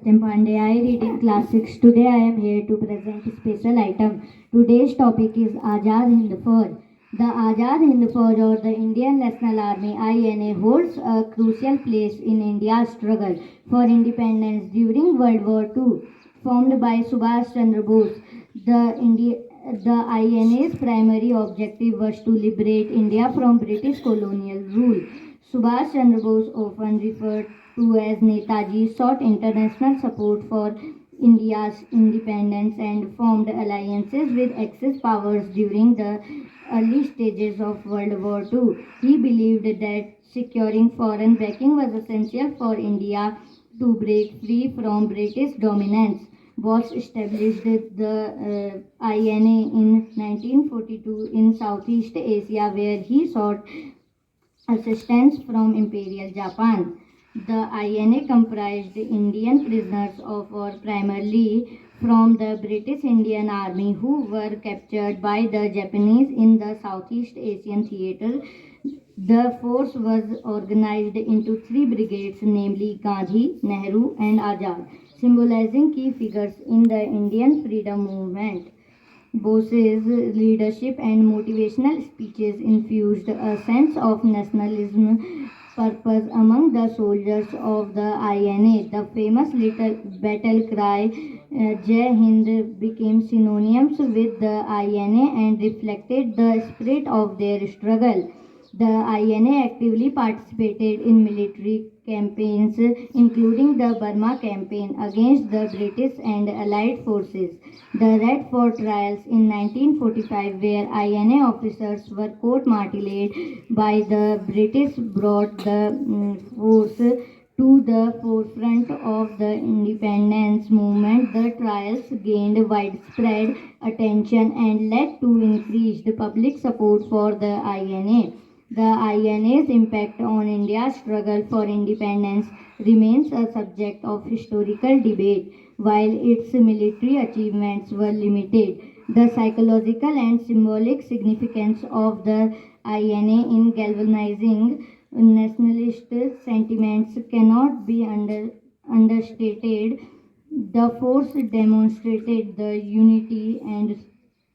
Satyam Pandey. I read in class 6. Today I am here to present a special item. Today's topic is Azad Hind Fauj. The Azad Hind Fauj or the Indian National Army INA holds a crucial place in India's struggle for independence during World War II. Formed by Subhash Chandra Bose, the INA's primary objective was to liberate India from British colonial rule. Subhash Chandra Bose, often referred to as Netaji, sought international support for India's independence and formed alliances with Axis powers during the early stages of World War II. He believed that securing foreign backing was essential for India to break free from British dominance. Bose established the INA in 1942 in Southeast Asia, where he sought assistance from Imperial Japan. The INA comprised Indian prisoners of war primarily from the British Indian Army who were captured by the Japanese in the Southeast Asian theatre. The force was organized into three brigades, namely Gandhi, Nehru, and Azad, symbolizing key figures in the Indian freedom movement. Bose's leadership and motivational speeches infused a sense of nationalism purpose among the soldiers of the INA. The famous little battle cry Jai Hind became synonymous with the INA and reflected the spirit of their struggle. The INA actively participated in military campaigns, including the Burma campaign against the British and Allied forces. The Red Fort trials in 1945, where INA officers were court-martialed by the British, brought the force to the forefront of the independence movement. The trials gained widespread attention and led to increased public support for the INA. The INA's impact on India's struggle for independence remains a subject of historical debate. While its military achievements were limited, the psychological and symbolic significance of the INA in galvanizing nationalist sentiments cannot be understated. The force demonstrated the unity and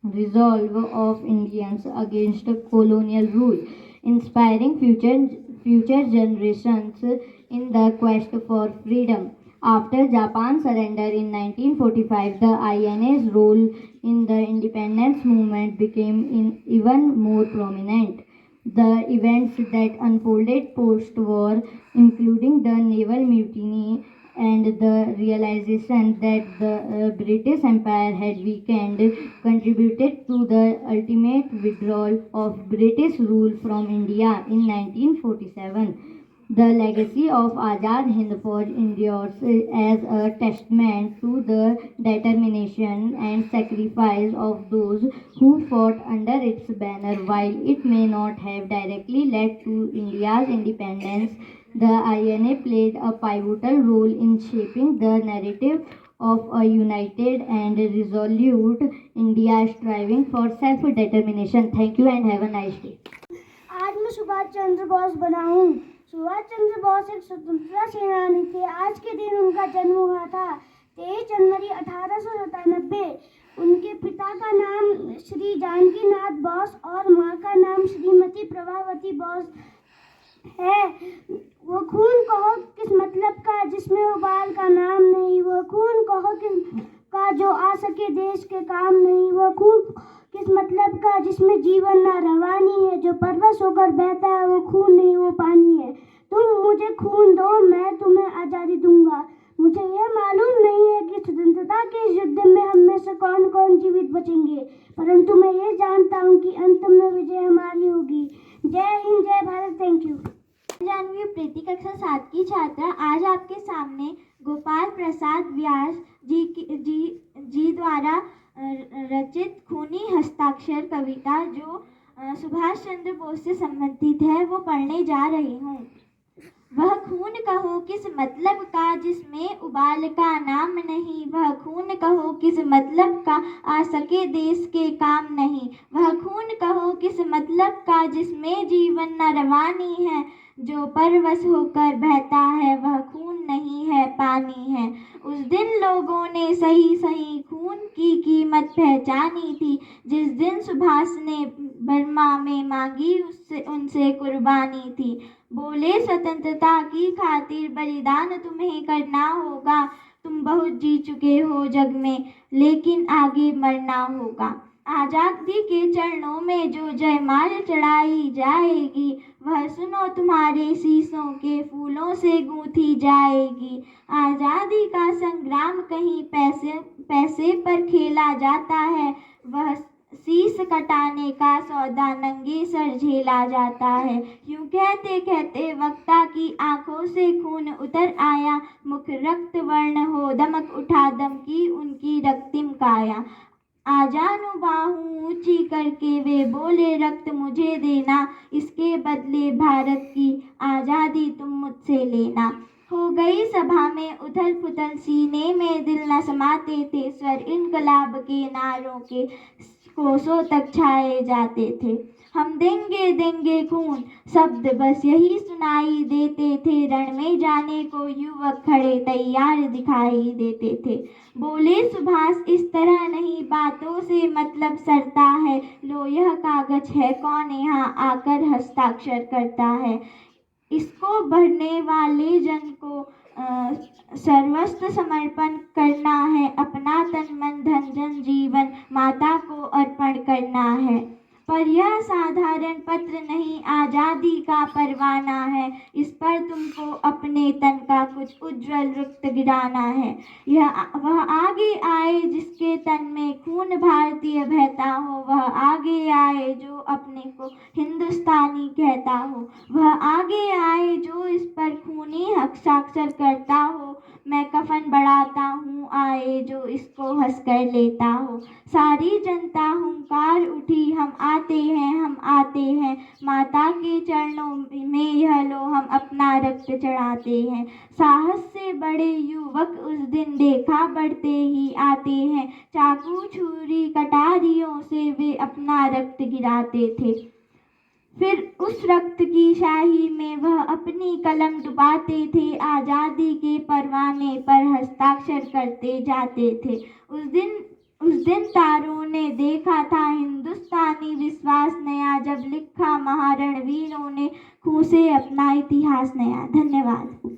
resolve of Indians against colonial rule, inspiring future generations in the quest for freedom. After Japan's surrender in 1945, the INA's role in the independence movement became even more prominent. The events that unfolded post-war, including the naval mutiny and the realization that the British Empire had weakened, contributed to the ultimate withdrawal of British rule from India in 1947. The legacy of Azad Hind Fauj endures as a testament to the determination and sacrifice of those who fought under its banner. While it may not have directly led to India's independence, the INA played a pivotal role in shaping the narrative of a united and resolute India striving for self-determination. Thank you and have a nice day. आज मैं सुभाष चंद्र बोस बना हूँ। सुभाष चंद्र बोस एक स्वतंत्रता सेनानी थे। आज के दिन उनका जन्म हुआ था 23 जनवरी 1897। उनके पिता का नाम श्री जानकी नाथ बोस और माँ का नाम श्रीमती प्रभावती बोस है। वो खून कहो किस मतलब का जिसमें उबाल का नाम नहीं, वो खून कहो किस का जो आ सके देश के काम नहीं, वो खून किस मतलब का जिसमें जीवन ना रवानी है, जो परवश होकर बहता है वो खून नहीं वो पानी है। तुम मुझे खून दो मैं तुम्हें आज़ादी दूंगा। मुझे यह मालूम नहीं है कि स्वतंत्रता के युद्ध में हम में से कौन कौन जीवित बचेंगे, परंतु मैं ये जानता हूँ कि अंत में विजय हमारी होगी। जय हिंद, जय भारत। Thank you. जानवी प्रीति कक्षा 7 की छात्रा आज आपके सामने गोपाल प्रसाद व्यास जी द्वारा रचित खूनी हस्ताक्षर कविता जो सुभाष चंद्र बोस से संबंधित है वो पढ़ने जा रही हूँ। वह खून कहो किस मतलब का जिसमें उबाल का नाम नहीं, वह खून कहो किस मतलब का आ सके देश के काम नहीं, वह खून कहो किस मतलब का जिसमें जीवन न रवानी है, जो परवश होकर बहता है वह खून नहीं है पानी है। उस दिन लोगों ने सही सही खून की कीमत पहचानी थी। जिस दिन सुभाष ने बर्मा में मांगी उससे उनसे कुर्बानी थी। बोले स्वतंत्रता की खातिर बलिदान तुम्हें करना होगा। तुम बहुत जी चुके हो जग में, लेकिन आगे मरना होगा। आजादी के चरणों में जो जयमाल चढ़ाई जाएगी, वह सुनो तुम्हारे शीशों के फूलों से गूंथी जाएगी। आजादी का संग्राम कहीं पैसे पैसे पर खेला जाता है, वह शीश कटाने का सौदा नंगे सर झेला जाता है। यूं कहते कहते वक्ता की आंखों से खून उतर आया। मुख रक्त वर्ण हो दमक उठा दम की उनकी रक्तिम काया। आजानु बाहू ऊंची करके वे बोले रक्त मुझे देना, इसके बदले भारत की आजादी तुम मुझसे लेना। हो गई सभा में उथल पुथल, सीने में दिल न समाते थे। स्वर इनकलाब के नारों के कोसों तक छाए जाते थे। हम देंगे देंगे खून, शब्द बस यही सुनाई देते थे। रण में जाने को युवक खड़े तैयार दिखाई देते थे। बोले सुभाष इस तरह नहीं, बातों से मतलब सरता है। लो यह कागज है, कौन यहाँ आकर हस्ताक्षर करता है। इसको भरने वाले जन को सर्वस्व समर्पण करना है। अपना तन मन धन जन जीवन माता को अर्पण करना है। पर यह साधारण पत्र नहीं, आजादी का परवाना है। इस पर तुमको अपने तन का कुछ उज्जवल रक्त गिराना है। वह आगे आए जिसके तन में खून भारतीय बहता हो। वह आगे आए जो अपने को हिंदुस्तानी कहता हो। वह आगे आए जो इस पर खूनी हस्ताक्षर करता हो। मैं कफन बढ़ाता हूँ, आए जो इसको हंस कर लेता हो। सारी जनता हुंकार उठी, हम आते हैं, हम आते हैं। माता के चरणों में यह लो हम अपना रक्त चढ़ाते हैं। साहस से बड़े युवक उस दिन देखा बढ़ते ही आते हैं। चाकू छुरी कटारियों से वे अपना रक्त गिराते थे। फिर उस रक्त की शाही में वह अपनी कलम डुबाते थे। आज़ादी के परवाने पर हस्ताक्षर करते जाते थे। उस दिन तारों ने देखा था हिंदुस्तानी विश्वास नया, जब लिखा महारणवीरों ने खून से अपना इतिहास नया। धन्यवाद।